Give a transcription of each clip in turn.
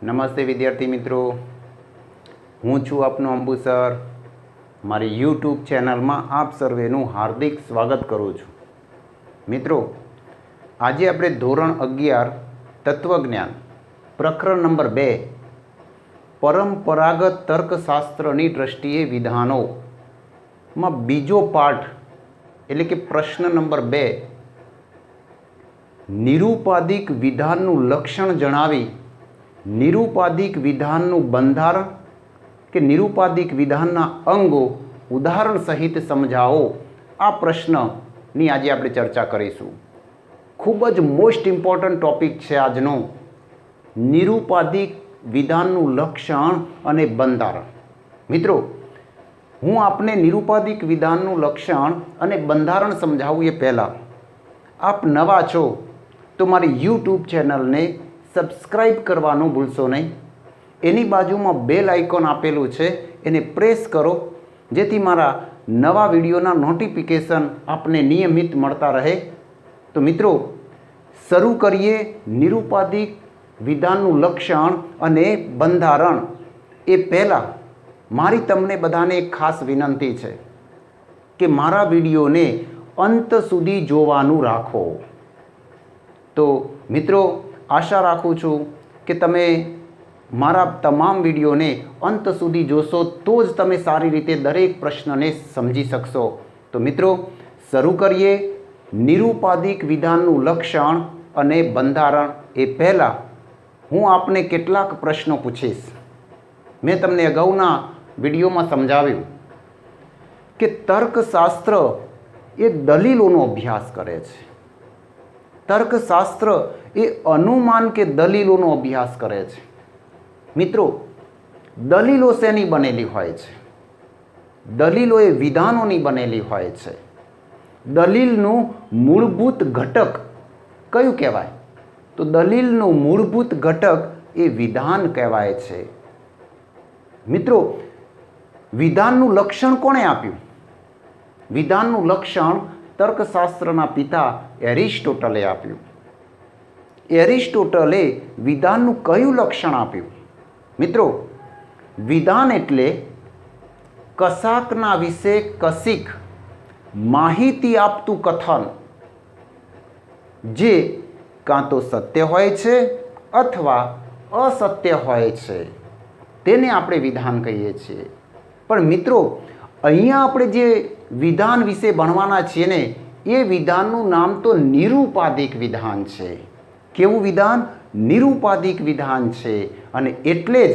નમસ્તે વિદ્યાર્થી મિત્રો, હું છું આપનો અંબુ સર. મારી યુટ્યુબ ચેનલમાં આપ સર્વેનું હાર્દિક સ્વાગત કરું છું. મિત્રો, આજે આપણે ધોરણ 11 તત્વજ્ઞાન પ્રકરણ નંબર 2 પરંપરાગત તર્કશાસ્ત્રની દ્રષ્ટિએ વિધાનોમાં બીજો પાઠ એટલે કે પ્રશ્ન નંબર 2 નિરુપાધિક વિધાનનું લક્ષણ જણાવી નિરુપાધિક વિધાનનું બંધારણ કે નિરુપાધિક વિધાનના અંગો ઉદાહરણ સહિત સમજાવો, આ પ્રશ્નની આજે આપણે ચર્ચા કરીશું. ખૂબ જ મોસ્ટ ઇમ્પોર્ટન્ટ ટોપિક છે આજનો, નિરુપાધિક વિધાનનું લક્ષણ અને બંધારણ. મિત્રો, હું આપને નિરુપાધિક વિધાનનું લક્ષણ અને બંધારણ સમજાવું એ પહેલાં આપ નવા છો તો મારી યુટ્યુબ ચેનલને સબસ્ક્રાઈબ કરવાનું ભૂલશો નહીં. એની બાજુમાં બેલ આઇકોન આપેલું છે, એને પ્રેસ કરો જેથી મારા નવા વિડીયોના નોટિફિકેશન આપને નિયમિત મળતા રહે. તો મિત્રો, શરૂ કરીએ નિરુપાધિક વિધાનનું લક્ષણ અને બંધારણ. એ પહેલાં મારી તમને બધાને એક ખાસ વિનંતી છે કે મારા વિડીયોને અંત સુધી જોવાનું રાખો. તો મિત્રો, આશા રાખું છું કે તમે મારા તમામ વિડીયોને અંત સુધી જોશો તો જ તમે સારી રીતે દરેક પ્રશ્નને સમજી શકશો. તો મિત્રો, શરૂ કરીએ નિરુપાધિક વિધાનનું લક્ષણ અને બંધારણ. એ પહેલાં હું આપને કેટલાક પ્રશ્નો પૂછીશ. મેં તમને અગાઉના વિડીયોમાં સમજાવ્યું કે તર્કશાસ્ત્ર એ દલીલોનો અભ્યાસ કરે છે. તર્કશાસ્ત્ર એ અનુમાન કે દલીલોનો અભ્યાસ કરે છે. મિત્રો, દલીલો શેની બનેલી હોય છે? દલીલો એ વિધાનોની બનેલી હોય છે. દલીલનું મૂળભૂત ઘટક કયું કહેવાય? તો દલીલનું મૂળભૂત ઘટક એ વિધાન કહેવાય છે. મિત્રો, વિધાનનું લક્ષણ કોણે આપ્યું? વિધાનનું લક્ષણ તર્કશાસ્ત્રના પિતા એરિસ્ટોટલે આપ્યું. એરિસ્ટોટલે વિધાનનું કયું લક્ષણ આપ્યું? મિત્રો, વિધાન એટલે કશાકના વિશે કશીક માહિતી આપતું કથન જે કાં તો સત્ય હોય છે અથવા અસત્ય હોય છે, તેને આપણે વિધાન કહીએ છીએ. પણ મિત્રો, અહીંયા આપણે જે વિધાન વિશે ભણવાના છીએ ને, એ વિધાનનું નામ તો નિરુપાધિક વિધાન છે. કેવું વિધાન? નિરુપાધિક વિધાન છે. અને એટલે જ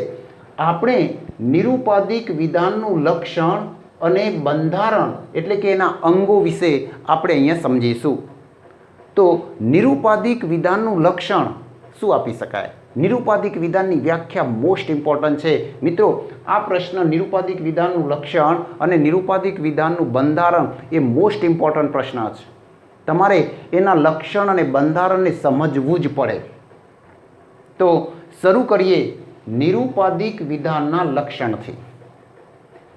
આપણે નિરુપાધિક વિધાનનું લક્ષણ અને બંધારણ એટલે કે એના અંગો વિશે આપણે અહીંયા સમજીશું. તો નિરુપાધિક વિધાનનું લક્ષણ શું આપી શકાય? નિરુપાધિક વિધાનની વ્યાખ્યા મોસ્ટ ઇમ્પોર્ટન્ટ છે. મિત્રો, આ પ્રશ્ન નિરુપાધિક વિધાનનું લક્ષણ અને નિરુપાધિક વિધાનનું બંધારણ એ મોસ્ટ ઇમ્પોર્ટન્ટ પ્રશ્ન છે. તમારે એના લક્ષણ અને બંધારણને સમજવું જ પડે. તો શરૂ કરીએ નિરુપાધિક વિધાનના લક્ષણથી.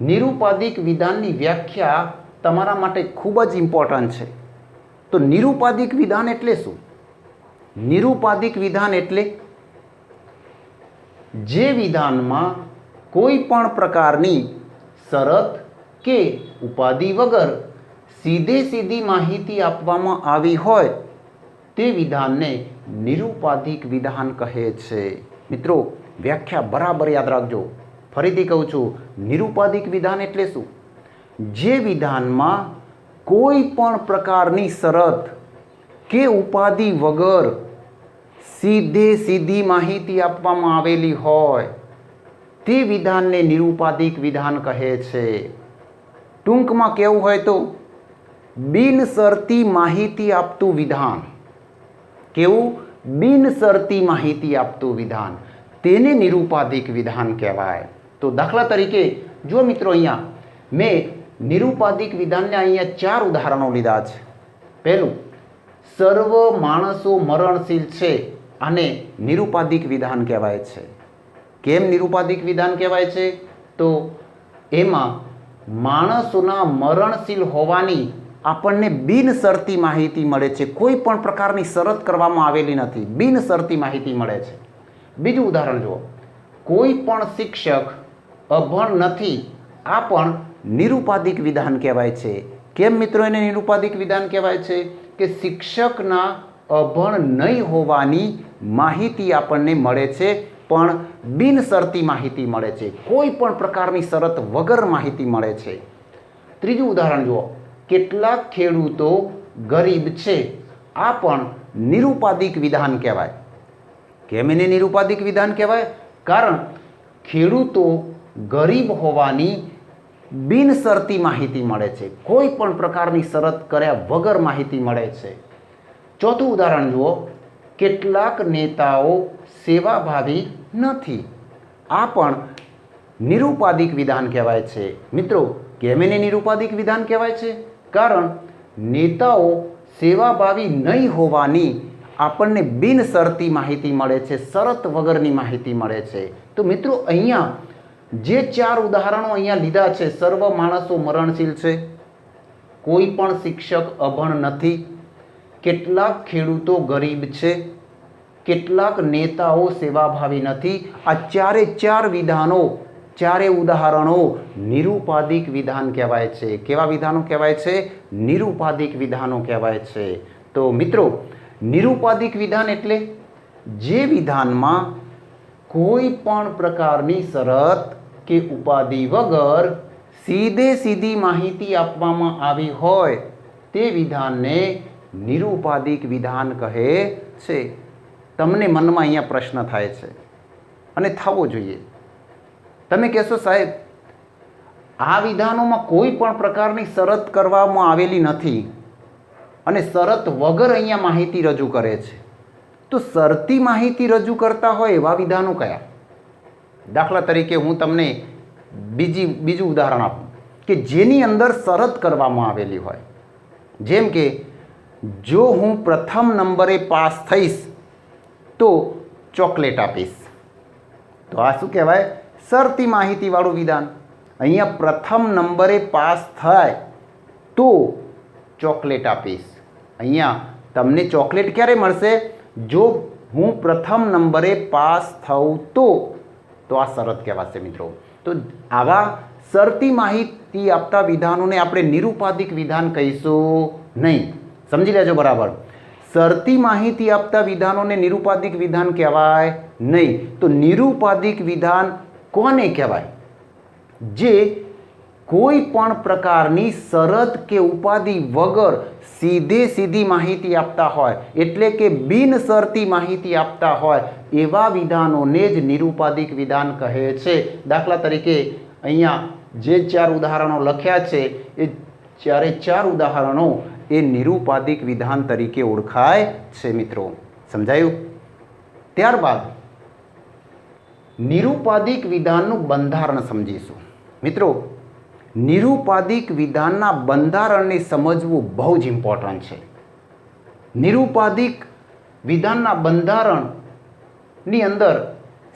નિરુપાધિક વિધાનની વ્યાખ્યા તમારા માટે ખૂબ જ ઇમ્પોર્ટન્ટ છે. તો નિરુપાધિક વિધાન એટલે શું? નિરુપાધિક વિધાન એટલે જે વિધાનમાં કોઈ પણ પ્રકારની શરત કે ઉપાધિ વગર સીધી માહિતી આપવામાં આવી હોય તે વિધાનને નિરુપાધિક વિધાન કહે છે. મિત્રો, વ્યાખ્યા બરાબર યાદ રાખજો. ફરીથી કહું છું, નિરુપાધિક વિધાન એટલે શું? જે વિધાનમાં કોઈ પણ પ્રકારની શરત કે ઉપાધિ વગર સીધી માહિતી આપવામાં આવેલી હોય તે વિધાનને નિરુપાધિક વિધાન કહે છે. ટૂંકમાં કહેવું હોય તો બિનશરતી માહિતી આપતું વિધાન. કેવું? બિનશરતી માહિતી આપતું વિધાન, તેને નિરુપાધિક વિધાન કહેવાય. તો દાખલા તરીકે જો મિત્રો, અહીંયા મેં નિરુપાધિક વિધાનને અહીંયા 4 ઉદાહરણો લીધા છે. પહેલું, સર્વ માણસો મરણશીલ છે, આને નિરુપાધિક વિધાન કહેવાય છે. કેમ નિરુપાધિક વિધાન કહેવાય છે? તો એમાં માણસોના મરણશીલ હોવાની આપણને બિનશરતી માહિતી મળે છે. કોઈ પણ પ્રકારની શરત કરવામાં આવેલી નથી, બિનશરતી માહિતી મળે છે. બીજું ઉદાહરણ જુઓ, કોઈ પણ શિક્ષક અભણ નથી, આ પણ નિરુપાધિક વિધાન કહેવાય છે. કેમ મિત્રો એને નિરુપાધિક વિધાન કહેવાય છે? કે શિક્ષકના અભણ નહીં હોવાની માહિતી આપણને મળે છે, પણ બિનશરતી માહિતી મળે છે, કોઈ પણ પ્રકારની શરત વગર માહિતી મળે છે. ત્રીજું ઉદાહરણ જુઓ, કેટલાક ખેડૂતો ગરીબ છે, આ પણ નિરુપાધિક વિધાન કહેવાય. કેમ એને નિરુપાધિક વિધાન કહેવાય? કારણ ખેડૂતો ગરીબ હોવાની બિનશરતી માહિતી મળે છે, કોઈ પણ પ્રકારની શરત કર્યા વગર માહિતી મળે છે. ચોથું ઉદાહરણ જુઓ, કેટલાક નેતાઓ સેવાભાવી નથી, આ પણ નિરુપાધિક વિધાન કહેવાય છે. મિત્રો કેમ એને નિરુપાધિક વિધાન કહેવાય છે? કારણ નેતાઓ સેવાભાવી નહીં હોવાની આપણને બિનશરતી માહિતી મળે છે, શરત વગરની માહિતી મળે છે. તો મિત્રો અહીંયા જે 4 ઉદાહરણો અહીંયા લીધા છે, સર્વ માણસો મરણશીલ છે, કોઈ પણ શિક્ષક અભણ નથી, કેટલાક ખેડૂતો ગરીબ છે, કેટલાક નેતાઓ સેવાભાવી નથી, આ 4 વિધાનો, 4 ઉદાહરણો નિરુપાધિક વિધાન કહેવાય છે. કેવા વિધાનો કહેવાય છે? નિરુપાધિક વિધાનો કહેવાય છે. તો મિત્રો નિરુપાધિક વિધાન એટલે જે વિધાનમાં કોઈ પણ પ્રકારની શરત કે ઉપાધિ વગર સીધી માહિતી આપવામાં આવી હોય તે વિધાનને નિરુપાધિક વિધાન કહે છે. તમને મનમાં અહીંયા પ્રશ્ન થાય છે અને થવો જોઈએ. તમે કહેશો સાહેબ આ વિધાનોમાં કોઈ પણ પ્રકારની શરત કરવામાં આવેલી નથી અને શરત વગર અહીંયા માહિતી રજૂ કરે છે, તો શરતી માહિતી રજૂ કરતા હોય એવા વિધાનો કયા? દાખલા તરીકે હું તમને બીજું ઉદાહરણ આપું કે જેની અંદર શરત કરવામાં આવેલી હોય. જેમ કે જો હું પ્રથમ નંબરે પાસ થઈશ તો ચોકલેટ આપીશ. તો આ શું કહેવાય? શરતી માહિતીવાળું વિધાન. અહીંયા પ્રથમ નંબરે પાસ થાય તો ચોકલેટ આપીશ. અહીંયા તમને ચોકલેટ ક્યારે મળશે? જો હું પ્રથમ નંબરે પાસ થઉં તો આ શરત કહેવાશે મિત્રો. તો આવા શરતી માહિતી આપતા વિધાનોને આપણે નિરુપાધિક વિધાન કહીશું નહીં. સમજી લેજો બરાબર. શરતી માહિતી આપતા વિધાનોને નિરુપાધિક વિધાન કહેવાય નહીં. તો નિરુપાધિક વિધાન કોને કહેવાય? જે કોઈ પણ પ્રકારની શરત કે ઉપાધિ વગર સીધી માહિતી આપતા હોય, એટલે કે બિનશરતી માહિતી આપતા હોય એવા વિધાનોને જ નિરુપાધિક વિધાન કહે છે. દાખલા તરીકે અહીંયા જે 4 ઉદાહરણો લખ્યા છે એ 4 ઉદાહરણો એ નિરુપાધિક વિધાન તરીકે ઓળખાય છે. મિત્રો સમજાયું? ત્યારબાદ નિરુપાધિક વિધાનનું બંધારણ સમજીશું. મિત્રો નિરુપાધિક વિધાનના બંધારણને સમજવું બહુ જ ઇમ્પોર્ટન્ટ છે. નિરુપાધિક વિધાનના બંધારણની અંદર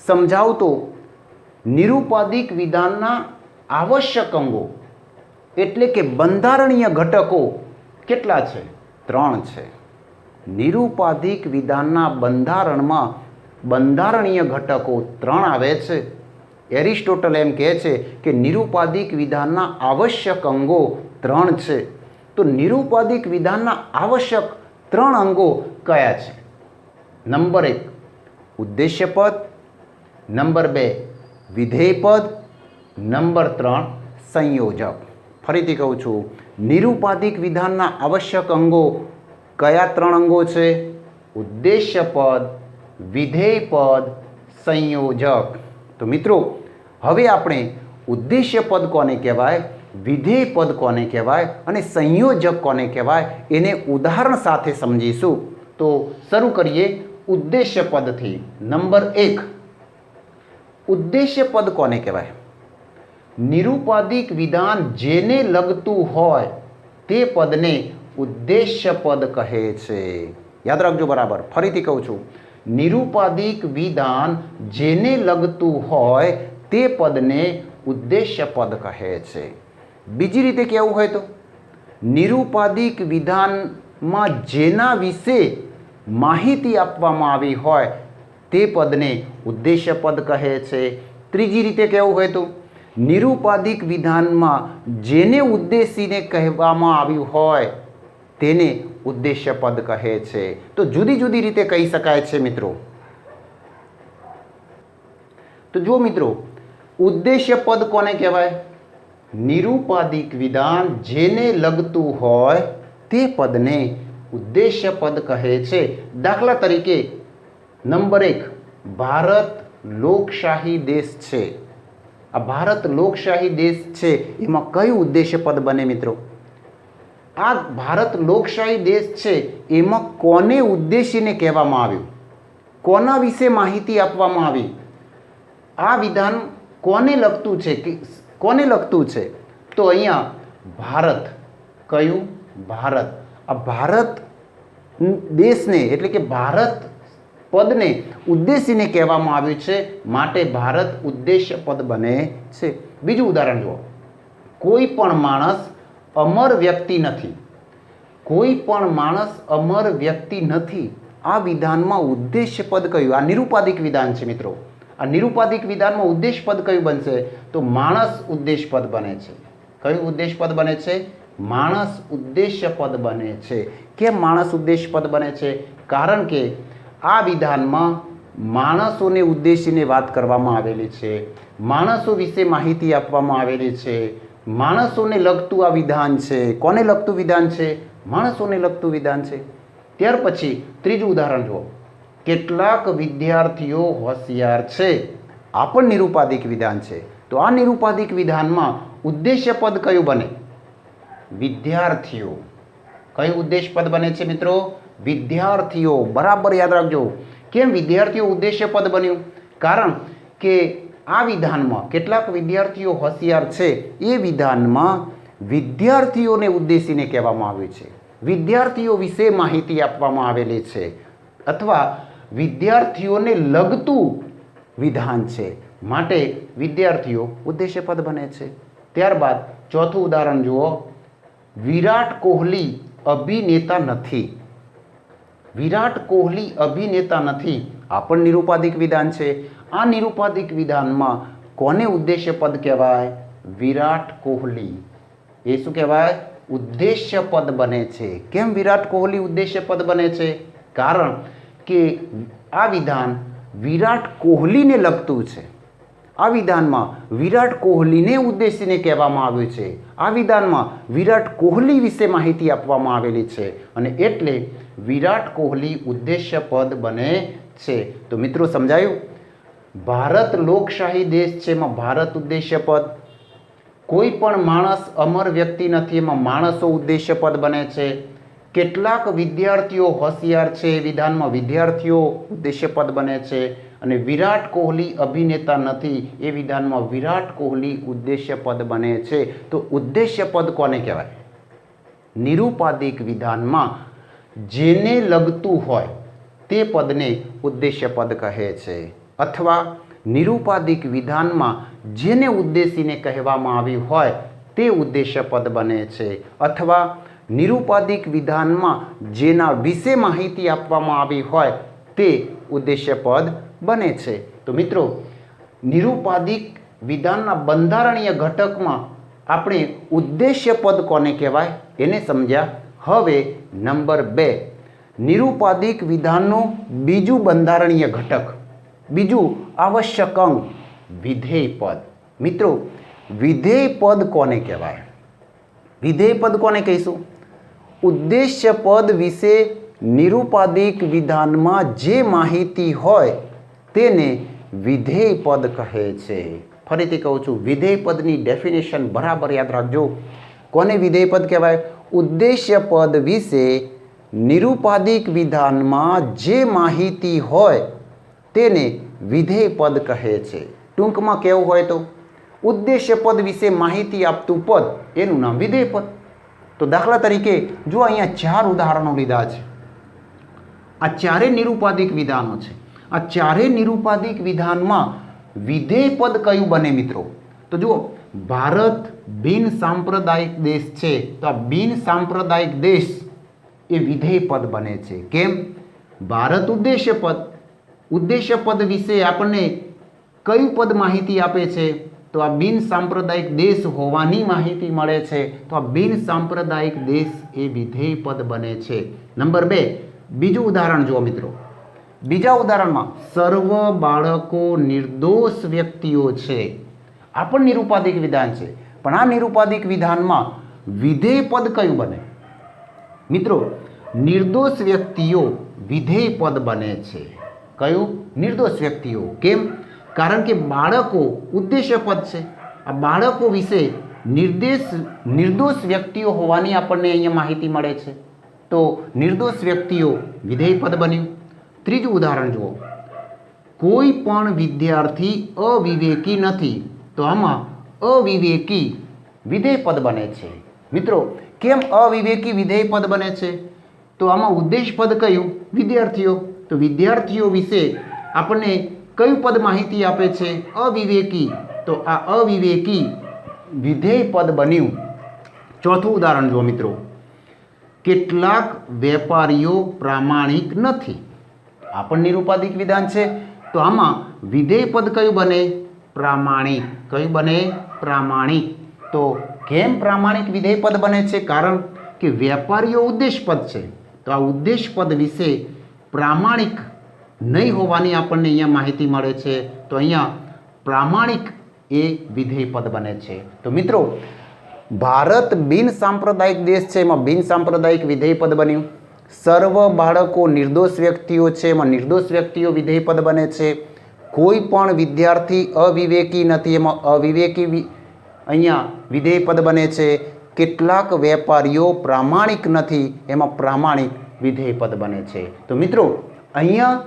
સમજાવતો નિરુપાધિક વિધાનના આવશ્યક અંગો એટલે કે બંધારણીય ઘટકો કેટલા છે? 3 છે. નિરુપાધિક વિધાનના બંધારણમાં બંધારણીય ઘટકો 3 આવે છે. એરિસ્ટોટલ એમ કહે છે કે નિરુપાધિક વિધાનના આવશ્યક અંગો 3 છે. તો નિરુપાધિક વિધાનના આવશ્યક 3 અંગો કયા છે? નંબર 1 ઉદ્દેશ્ય પદ, નંબર 2 વિધેય પદ, નંબર 3 સંયોજક. ફરીથી કહું છું, નિરુપાધિક વિધાનના આવશ્યક અંગો કયા 3 અંગો છે? ઉદ્દેશ્ય પદ, વિધેય પદ, સંયોજક. તો મિત્રો હવે આપણે ઉદ્દેશ્ય પદ કોને કહેવાય, વિધેય પદ કોને કહેવાય અને સંયોજક કોને કહેવાય એને ઉદાહરણ સાથે સમજીશું. તો શરૂ કરીએ ઉદ્દેશ્ય પદથી. નંબર 1 ઉદ્દેશ્ય પદ કોને કહેવાય? નિરુપાધિક વિધાન જેને લગતું હોય તે પદને ઉદ્દેશ્ય પદ કહે છે. યાદ રાખજો બરાબર. ફરીથી કહું છું, નિરુપાધિક વિધાન જેને લગતું હોય તે પદને ઉદ્દેશ્ય પદ કહે છે. બીજી રીતે કહેવું હોય તો નિરુપાધિક વિધાનમાં જેના વિશે માહિતી આપવામાં આવી હોય તે પદને ઉદ્દેશ્ય પદ કહે છે. ત્રીજી રીતે કહેવું હોય તો નિરુપાધિક વિધાનમાં જેને ઉદ્દેશીને કહેવામાં આવ્યું હોય તેને ઉદ્દેશ્ય પદ કહે છે. તો જુદી જુદી રીતે કહી શકાય છે મિત્રો. તો જો મિત્રો, ઉદ્દેશ્ય પદ કોને કહેવાય? નિરુપાધિક વિધાન જેને લગતું હોય તે પદને ઉદ્દેશ્ય પદ કહે છે. દાખલા તરીકે નંબર 1, ભારત લોકશાહી દેશ છે. આ ભારત લોકશાહી દેશ છે એમાં કયું ઉદ્દેશ્ય પદ બને મિત્રો? આ ભારત લોકશાહી દેશ છે એમાં કોને ઉદ્દેશીને કહેવામાં આવ્યું? કોના વિશે માહિતી આપવામાં આવી? આ વિધાન કોને લગતું છે કે કોને લગતું છે? તો અહીંયા ભારત, કયું? ભારત. આ ભારત દેશને એટલે કે ભારત પદને ઉદ્દેશીને કહેવામાં આવ્યું છે, માટે ભારત ઉદ્દેશ્ય પદ બને છે. બીજું ઉદાહરણ જુઓ. કોઈ પણ માણસ અમર વ્યક્તિ નથી. કોઈ પણ માણસ અમર વ્યક્તિ નથી. આ વિધાનમાં ઉદ્દેશ્ય પદ કયું? આ નિરુપાધિક વિધાન છે મિત્રો. આ નિરુપાધિક વિધાનમાં ઉદ્દેશ્ય પદ કયું બનશે? તો માણસ ઉદ્દેશ્ય પદ બને છે. કયું ઉદ્દેશ્ય પદ બને છે? માણસ ઉદ્દેશ્ય પદ બને છે. કેમ માણસ ઉદ્દેશ્ય પદ બને છે? કારણ કે આ વિધાનમાં માણસોને ઉદ્દેશીને વાત કરવામાં આવેલી છે. માણસો વિશે માહિતી આપવામાં આવેલી છે. માણસોને લગતું આ વિધાન છે. કોને લગતું વિધાન છે? માણસોને લગતું વિધાન છે. ત્યાર પછી ત્રીજું ઉદાહરણ જુઓ. કેટલાક વિદ્યાર્થીઓ હોશિયાર છે. આ પણ નિરુપાધિક વિધાન છે. તો આ નિરુપાધિક વિધાનમાં ઉદ્દેશ્ય પદ કયું બને? વિદ્યાર્થીઓ. કયું ઉદ્દેશ્ય પદ બને છે મિત્રો? વિદ્યાર્થીઓ. બરાબર યાદ રાખજો. કેમ વિદ્યાર્થીઓ ઉદ્દેશ્ય પદ બન્યું? કારણ કે આ વિધાનમાં કેટલાક વિદ્યાર્થીઓ હોશિયાર છે એ વિધાનમાં વિદ્યાર્થીઓને ઉદ્દેશીને કહેવામાં આવ્યું છે. વિદ્યાર્થીઓ વિશે માહિતી આપવામાં આવેલી છે અથવા વિદ્યાર્થીઓને લગતું વિધાન છે, માટે વિદ્યાર્થીઓ ઉદ્દેશ્ય પદ બને છે. ત્યારબાદ ચોથું ઉદાહરણ જુઓ. વિરાટ કોહલી અભિનેતા નથી. વિરાટ કોહલી અભિનેતા નથી. આ પણ નિરુપાધિક વિધાન છે. આ નિરુપાધિક વિધાનમાં કોને ઉદ્દેશ્ય પદ કહેવાય? વિરાટ કોહલી. એ શું કહેવાય? ઉદ્દેશ્ય પદ બને છે. કેમ વિરાટ કોહલી ઉદ્દેશ્ય પદ બને છે? કારણ કે આ વિધાન વિરાટ કોહલીને લગતું છે. આ વિધાનમાં વિરાટ કોહલીને ઉદ્દેશીને કહેવામાં આવ્યું છે. આ વિધાનમાં વિરાટ કોહલી વિશે માહિતી આપવામાં આવેલી છે અને એટલે વિરાટ કોહલી ઉદ્દેશ્ય પદ બને છે. તો મિત્રો સમજાયું? ભારત લોકશાહી દેશ છે એમાં ભારત ઉદ્દેશ્ય પદ. કોઈ પણ માણસ અમર વ્યક્તિ નથી એમાં માણસો ઉદ્દેશ્ય પદ બને છે. કેટલાક વિદ્યાર્થીઓ હોશિયાર છે એ વિધાનમાં વિદ્યાર્થીઓ ઉદ્દેશ્ય પદ બને છે અને વિરાટ કોહલી અભિનેતા નથી એ વિધાનમાં વિરાટ કોહલી ઉદ્દેશ્ય પદ બને છે. તો ઉદ્દેશ્ય પદ કોને કહેવાય? નિરુપાધિક વિધાનમાં જેને લગતું હોય તે પદને ઉદ્દેશ્ય પદ કહે છે અથવા નિરુપાધિક વિધાનમાં જેને ઉદ્દેશીને કહેવામાં આવ્યું હોય તે ઉદ્દેશ્ય પદ બને છે અથવા નિરુપાધિક વિધાનમાં જેના વિશે માહિતી આપવામાં આવી હોય તે ઉદ્દેશ્ય પદ બને છે. તો મિત્રો, નિરુપાધિક વિધાનના બંધારણીય ઘટકમાં આપણે ઉદ્દેશ્ય પદ કોને કહેવાય એને સમજ્યા. હવે નંબર 2, નિરુપાધિક વિધાનનું બીજું બંધારણીય ઘટક, બીજું આવશ્યક અંગ વિધેય પદ. મિત્રો, વિધેય પદ કોને કહેવાય? વિધેય પદ કોને કહીશું? ઉદ્દેશ્ય પદ વિશે નિરુપાધિક વિધાનમાં જે માહિતી હોય તેને વિધેય પદ કહે છે. ફરીથી કહું છું, વિધેય પદની ડેફિનેશન બરાબર યાદ રાખજો. કોને વિધેય પદ કહેવાય? ઉદ્દેશ્ય પદ વિશે નિરુપાધિક વિધાનમાં જે માહિતી હોય તેને વિધેય પદ કહે છે. ટૂંકમાં કહેવું હોય તો ઉદ્દેશ્ય પદ વિશે માહિતી આપતું પદ એનું નામ વિધેય પદ. તો દાખલા તરીકે જો અહીંયા 4 ઉદાહરણો લીધા છે. આ ચારે નિરુપાધિક વિધાનો છે. આ ચારે નિરુપાધિક વિધાનમાં વિધેય પદ કયું બને મિત્રો? તો જુઓ, ભારત બિન સાંપ્રદાયિક દેશ છે તો આ બિન સાંપ્રદાયિક દેશ એ વિધેય પદ બને છે. કેમ? ભારત ઉદ્દેશ્ય પદ ઉદ્દેશ્ય પદ વિશે આપણને કયું પદ માહિતી આપે છે? તો આ બિન સાંપ્રદાયિક દેશ હોવાની માહિતી મળે છે. તો આ બિન સાંપ્રદાયિક દેશ એ વિધેય પદ બને છે. નંબર 2, બીજું ઉદાહરણ જુઓ મિત્રો. બીજા ઉદાહરણમાં સર્વ બાળકો નિર્દોષ વ્યક્તિઓ છે. આ પણ નિરુપાધિક વિધાન છે, પણ આ નિરુપાધિક વિધાનમાં વિધેય પદ કયું બને? મિત્રો, નિર્દોષ વ્યક્તિઓ વિધેય પદ બને છે. કયું? નિર્દોષ વ્યક્તિઓ. કેમ? કારણ કે બાળકો ઉદ્દેશ્ય પદ છે. આ બાળકો વિશે નિર્દોષ વ્યક્તિઓ હોવાની આપણને અહીંયા માહિતી મળે છે. તો નિર્દોષ વ્યક્તિઓ વિધેય પદ બન્યું. ત્રીજું ઉદાહરણ જુઓ. કોઈ પણ વિદ્યાર્થી અવિવેકી નથી. તો આમાં અવિવેકી વિધેય પદ બને છે. મિત્રો, કેમ અવિવેકી વિધેય પદ બને છે? તો આમાં ઉદ્દેશ પદ કયું? વિદ્યાર્થીઓ. તો વિદ્યાર્થીઓ વિશે આપણને કયું પદ માહિતી આપે છે? અવિવેકી. તો આ અવિવેકી વિધેય પદ બન્યું. ચોથું ઉદાહરણ જુઓ મિત્રો. કેટલાક વેપારીઓ પ્રામાણિક નથી. આ પણ નિરુપાધિક વિધાન છે. તો આમાં વિધેય પદ કયું બને? પ્રામાણિક. કયું બને? પ્રામાણિક. તો કેમ પ્રામાણિક વિધેય પદ બને છે? કારણ કે વેપારીઓ ઉદ્દેશ પદ છે. તો આ ઉદ્દેશ પદ વિશે પ્રામાણિક નહીં હોવાની આપણને અહીંયા માહિતી મળે છે. તો અહીંયા પ્રામાણિક એ વિધેય પદ બને છે. તો મિત્રો, ભારત બિન સાંપ્રદાયિક દેશ છે, એમાં બિન સાંપ્રદાયિક વિધેય પદ બન્યું. સર્વ બાળકો નિર્દોષ વ્યક્તિઓ છે, એમાં નિર્દોષ વ્યક્તિઓ વિધેય પદ બને છે. કોઈ પણ વિદ્યાર્થી અવિવેકી નથી, એમાં અવિવેકી અહીંયા વિધેય પદ બને છે. કેટલાક વેપારીઓ પ્રામાણિક નથી, એમાં પ્રામાણિક વિધેય પદ બને છે. તો મિત્રો, અહીંયા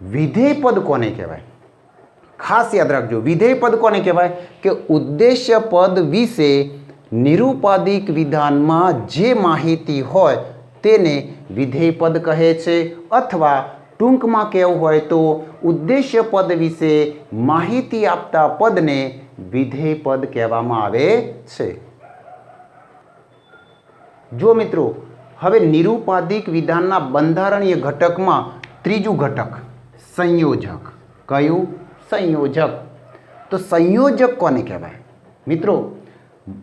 વિધેય પદ કોને કહેવાય? ખાસ યાદ રાખજો, વિધેય પદ કોને કહેવાય? કે ઉદ્દેશ્ય પદ વિશે નિરુપાધિક વિધાનમાં જે માહિતી હોય તેને વિધેય પદ કહે છે. અથવા ટૂંકમાં કહેવું હોય તો ઉદ્દેશ્ય પદ વિશે માહિતી આપતા પદને વિધેય પદ કહેવામાં આવે છે. જો મિત્રો, હવે નિરુપાધિક વિધાનના બંધારણીય ઘટકમાં ત્રીજું ઘટક સંયોજક. કયું? સંયોજક. તો સંયોજક કોને કહેવાય? મિત્રો,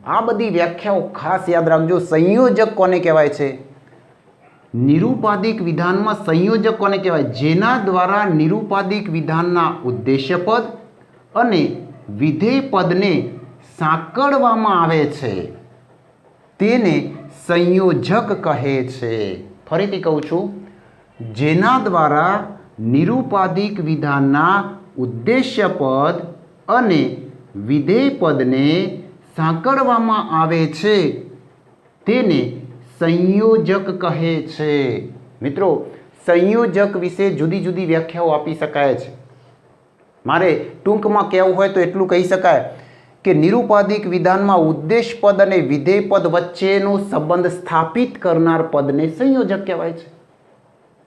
આ બધી વ્યાખ્યાઓ ખાસ યાદ રાખજો. સંયોજક કોને કહેવાય છે? નિરુપાધિક વિધાનમાં સંયોજક કોને કહેવાય? જેના દ્વારા નિરુપાધિક વિધાનના ઉદ્દેશ્ય પદ અને વિધેય પદને સાંકળવામાં આવે છે તેને સંયોજક કહે છે. ફરીથી કહું છું, જેના દ્વારા નિરુપાધિક વિધાનના ઉદ્દેશ્ય પદ અને વિધેય પદને સાંકળવામાં આવે છે તેને સંયોજક કહે છે. મિત્રો, સંયોજક વિશે જુદી જુદી વ્યાખ્યાઓ આપી શકાય છે. મારે ટૂંકમાં કહેવું હોય તો એટલું કહી શકાય કે નિરુપાધિક વિધાનમાં ઉદ્દેશ પદ અને વિધેય પદ વચ્ચેનો સંબંધ સ્થાપિત કરનાર પદને સંયોજક કહેવાય છે.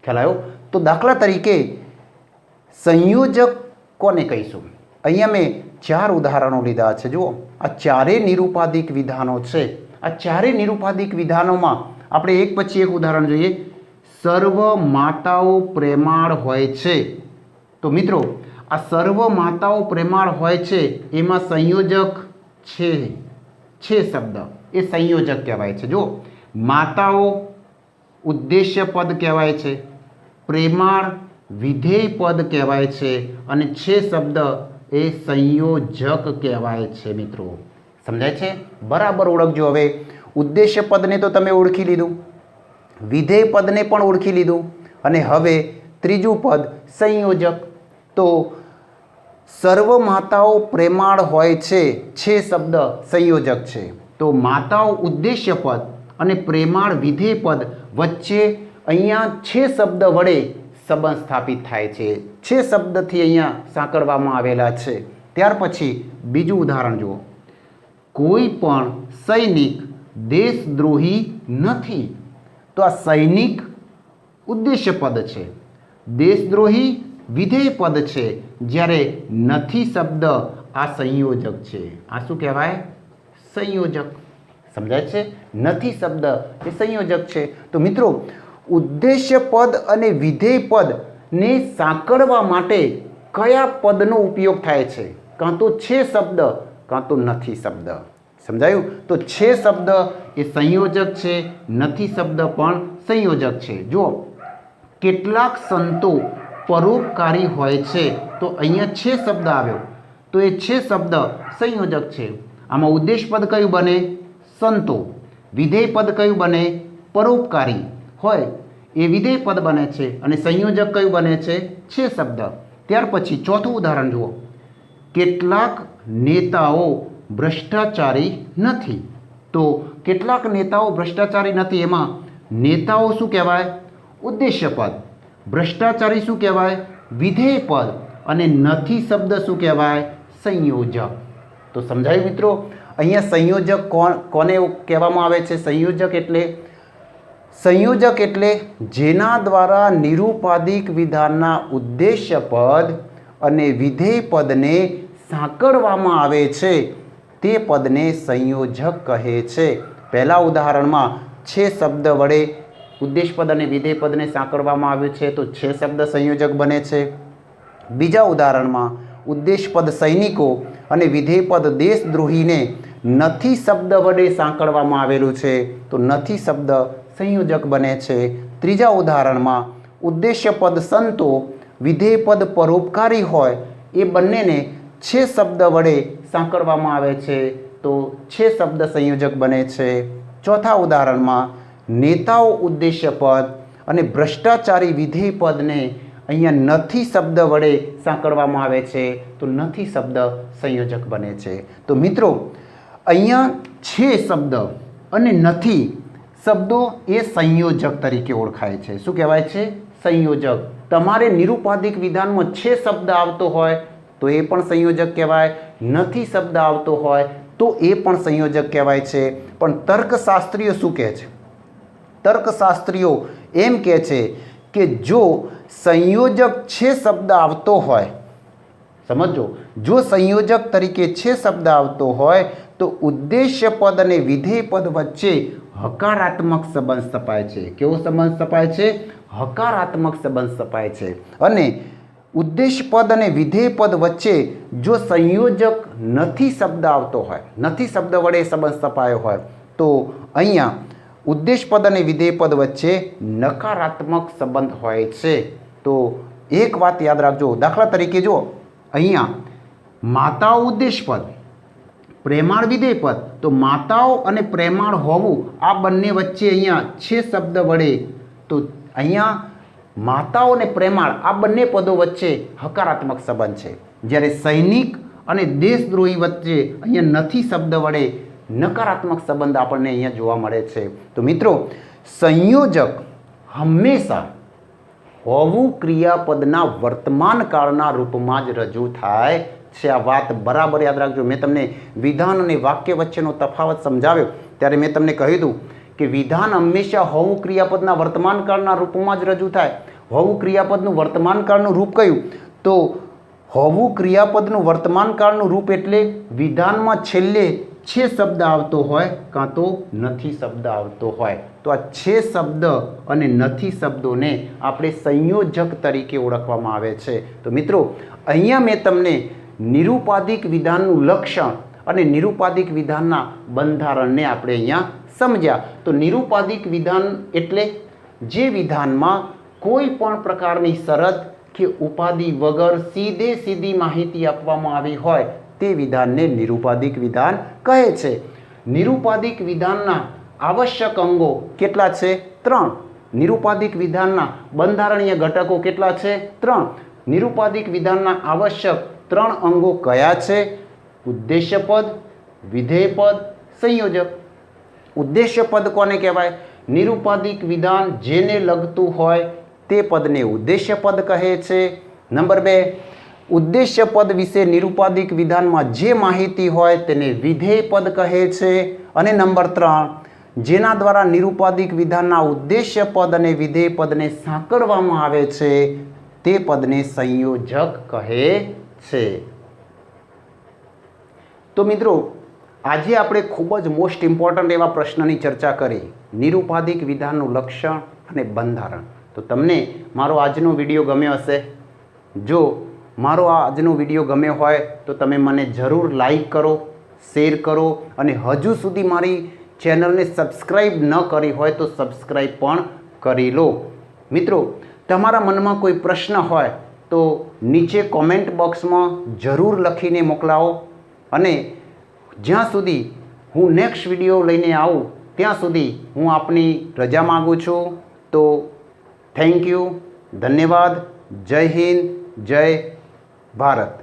ખ્યાલ આવ્યો? તો દાખલા તરીકે સંયોજક કોને કહીશું? અહીંયા મેં 4 ઉદાહરણો લીધા છે. જુઓ, આ ચારેય નિરુપાધિક વિધાનો છે. આ ચારેય નિરુપાધિક વિધાનોમાં આપણે એક પછી એક ઉદાહરણ જોઈએ. સર્વ માતાઓ પ્રેમાળ હોય છે. તો મિત્રો, આ સર્વ માતાઓ પ્રેમાળ હોય છે એમાં સંયોજક છે શબ્દ એ સંયોજક કહેવાય છે. જો, માતાઓ ઉદ્દેશ્ય પદ કહેવાય છે, પ્રેમાળ વિધેય પદ કહેવાય છે અને છે શબ્દ એ સંયોજક કહેવાય છે. મિત્રો, સમજાય છે? બરાબર ઓળખજો. હવે ઉદ્દેશ્ય પદને તો તમે ઓળખી લીધું, વિધેય પદને પણ ઓળખી લીધું અને હવે ત્રીજું પદ સંયોજક. તો સર્વ માતાઓ પ્રેમાળ હોય છે શબ્દ સંયોજક છે. તો માતાઓ ઉદ્દેશ્ય પદ અને પ્રેમાળ વિધેય પદ વચ્ચે અહીંયા છે શબ્દ વડે સંબંધ સ્થાપિત થાય છે. છે શબ્દથી અહીંયા સાંકળવામાં આવેલા છે. ત્યાર પછી બીજું ઉદાહરણ જુઓ. કોઈ પણ સૈનિક દેશદ્રોહી નથી. તો આ સૈનિક ઉદ્દેશ્ય પદ છે, દેશદ્રોહી વિધેય પદ છે, જ્યારે નથી શબ્દ આ સંયોજક છે. આ શું કહેવાય? સંયોજક. સમજાય છે? નથી શબ્દ એ સંયોજક છે. તો મિત્રો, ઉદ્દેશ્ય પદ અને વિધેય પદ ને સાંકળવા માટે કયા પદનો ઉપયોગ થાય છે? કાં તો છે શબ્દ, કાં તો નથી શબ્દ. સમજાયું? તો છે શબ્દ એ સંયોજક છે, નથી શબ્દ પણ સંયોજક છે. જો કેટલાક સંતો પરોપકારી હોય છે, તો અહીંયા છે શબ્દ આવ્યો, તો એ છે શબ્દ સંયોજક છે. આમાં ઉદ્દેશ પદ કયું બને? સંતો. વિધેય પદ કયું બને? પરોપકારી હોય એ વિધેય પદ બને છે. અને સંયોજક કયું બને છે? છે શબ્દ. ત્યાર પછી ચોથું ઉદાહરણ જુઓ. કેટલાક નેતાઓ ભ્રષ્ટાચારી નથી. તો કેટલાક નેતાઓ ભ્રષ્ટાચારી નથી, એમાં નેતાઓ શું કહેવાય? ઉદ્દેશ્ય પદ. ભ્રષ્ટાચારી શું કહેવાય? વિધેય પદ. અને નથી શબ્દ શું કહેવાય? સંયોજક. તો સમજાયું મિત્રો? અહીંયા સંયોજક કોને કહેવામાં આવે છે? સંયોજક એટલે જેના દ્વારા નિરુપાધિક વિધાનના ઉદ્દેશ્ય પદ અને વિધેય પદને સાંકળવામાં આવે છે, તે પદને સંયોજક કહે છે. પહેલા ઉદાહરણમાં છે શબ્દ વડે ઉદ્દેશ પદ અને વિધેય પદને સાંકળવામાં આવ્યું છે, તો છે શબ્દ સંયોજક બને છે. બીજા ઉદાહરણમાં ઉદ્દેશ પદ સૈનિકો અને વિધેય પદ દેશદ્રોહીને નથી શબ્દ વડે સાંકળવામાં આવેલું છે, તો નથી શબ્દ સંયોજક બને છે. ત્રીજા ઉદાહરણમાં ઉદ્દેશ્ય પદ સંતો, વિધેય પદ પરોપકારી હોય એ બંનેને છે શબ્દ વડે સાંકળવામાં આવે છે, તો છે શબ્દ સંયોજક બને છે. ચોથા ઉદાહરણમાં નેતાઓ ઉદ્દેશ્ય પદ અને ભ્રષ્ટાચારી વિધેય પદને અહીંયા નથી શબ્દ વડે સાંકળવામાં આવે છે, તો નથી શબ્દ સંયોજક બને છે. તો મિત્રો અહીંયા છે શબ્દ અને નથી શબ્દો એ સંયોજક તરીકે ઓળખાય છે. શું કહેવાય છે? સંયોજક. તમારે નિરુપાધિક વિધાનમાં છે શબ્દ આવતો હોય તો એ પણ સંયોજક કહેવાય, નથી શબ્દ આવતો હોય તો એ પણ સંયોજક કહેવાય છે. પણ તર્કશાસ્ત્રીઓ શું કહે છે? તર્કશાસ્ત્રીઓ એમ કહે છે કે જો સંયોજક છે શબ્દ આવતો હોય, સમજો, જો સંયોજક તરીકે છે શબ્દ આવતો હોય તો ઉદ્દેશ્ય પદ અને વિધેય પદ વચ્ચે હકારાત્મક સંબંધ સ્થપાય છે. કેવો સંબંધ સ્થપાય છે? હકારાત્મક સંબંધ સ્થપાય છે. અને ઉદ્દેશ પદ અને વિધેય પદ વચ્ચે જો સંયોજક નથી શબ્દ આવતો હોય, નથી શબ્દ વડે સંબંધ સ્થપાયો હોય, તો અહીંયા ઉદ્દેશ પદ અને વિધેય પદ વચ્ચે નકારાત્મક સંબંધ હોય છે. તો એક વાત યાદ રાખજો. દાખલા તરીકે જો અહીંયા માતાઓ ઉદ્દેશ પદ, પ્રેમાળ વિધેય પદ, તો માતાઓ અને પ્રેમાળ હોવું આ બંને વચ્ચે અહીંયા છે શબ્દ વડે, તો અહીંયા માતાઓ અને પ્રેમાળ આ બંને પદો વચ્ચે હકારાત્મક સંબંધ છે. જ્યારે સૈનિક અને દેશદ્રોહી વચ્ચે અહીંયા નથી શબ્દ વડે નકારાત્મક સંબંધ આપણને અહીંયા જોવા મળે છે. તો મિત્રો સંયોજક હંમેશા હોવું ક્રિયાપદના વર્તમાન કાળના રૂપમાં જ રજૂ થાય છે. આ વાત બરાબર યાદ રાખજો. મેં તમને વિધાન અને વાક્ય વચ્ચેનો તફાવત સમજાવ્યો ત્યારે મેં તમને કહ્યું હતું કે વિધાન હંમેશા હોવું ક્રિયાપદના વર્તમાન કાળના રૂપમાં જ રજૂ થાય. હોવું ક્રિયાપદનું વર્તમાન કાળનું રૂપ કયું? તો હોવું ક્રિયાપદનું વર્તમાન કાળનું રૂપ એટલે વિધાનમાં છેલ્લે છે શબ્દ આવતો હોય કાં તો નથી શબ્દ આવતો હોય. તો આ છે શબ્દ અને નથી શબ્દોને આપણે સંયોજક તરીકે ઓળખવામાં આવે છે. તો મિત્રો અહીંયા મેં તમને નિરુપાધિક વિધાનનું લક્ષણ અને નિરુપાધિક વિધાનના બંધારણને આપણે અહીંયા સમજ્યા. તો નિરુપાધિક વિધાન એટલે જે વિધાનમાં કોઈ પણ પ્રકારની શરત કે ઉપાધિ વગર સીધી માહિતી આપવામાં આવી હોય તે વિધાનને નિરુપાધિક વિધાન કહે છે. નિરુપાધિક વિધાનના આવશ્યક અંગો કેટલા છે? 3. નિરુપાધિક વિધાનના બંધારણીય ઘટકો કેટલા છે? 3. નિરુપાધિક વિધાનના આવશ્યક 3 અંગો કયા છે? ઉદ્દેશ્ય પદ, વિધેય પદ, સંયોજક. ઉદ્દેશ્ય પદ કોને કહેવાય? નિરુપાધિક વિધાન જેને લગતું હોય તે પદને ઉદ્દેશ્ય પદ કહે છે. નંબર 2, ઉદ્દેશ્ય પદ વિશે નિરુપાધિક વિધાનમાં જે માહિતી હોય તેને વિધેય પદ કહે છે. અને નંબર 3, જેના દ્વારા નિરુપાધિક વિધાનના ઉદ્દેશ્ય પદ અને વિધેય પદને સાંકળવામાં આવે છે તે પદને સંયોજક કહે છે. તો મિત્રો આજે આપણે ખૂબ જ મોસ્ટ ઇમ્પોર્ટન્ટ એવા પ્રશ્નની ચર્ચા કરી, નિરુપાધિક વિધાનનું લક્ષણ અને બંધારણ. તો તમને મારો આજનો વિડીયો ગમ્યો હશે. જો મારો આજનો વિડીયો ગમ્યો હોય તો તમે મને જરૂર લાઈક કરો, શેર કરો અને હજુ સુધી મારી ચેનલને સબસ્ક્રાઈબ ન કરી હોય તો સબસ્ક્રાઈબ પણ કરી લો. મિત્રો, તમારા મનમાં કોઈ પ્રશ્ન હોય તો નીચે કોમેન્ટ બોક્સમાં જરૂર લખીને મોકલાવો અને જ્યાં સુધી હું નેક્સ્ટ વિડીયો લઈને આવું ત્યાં સુધી હું આપની રજા માગું છું. તો થેન્ક યુ, ધન્યવાદ, જય હિન્દ, જય ભારત.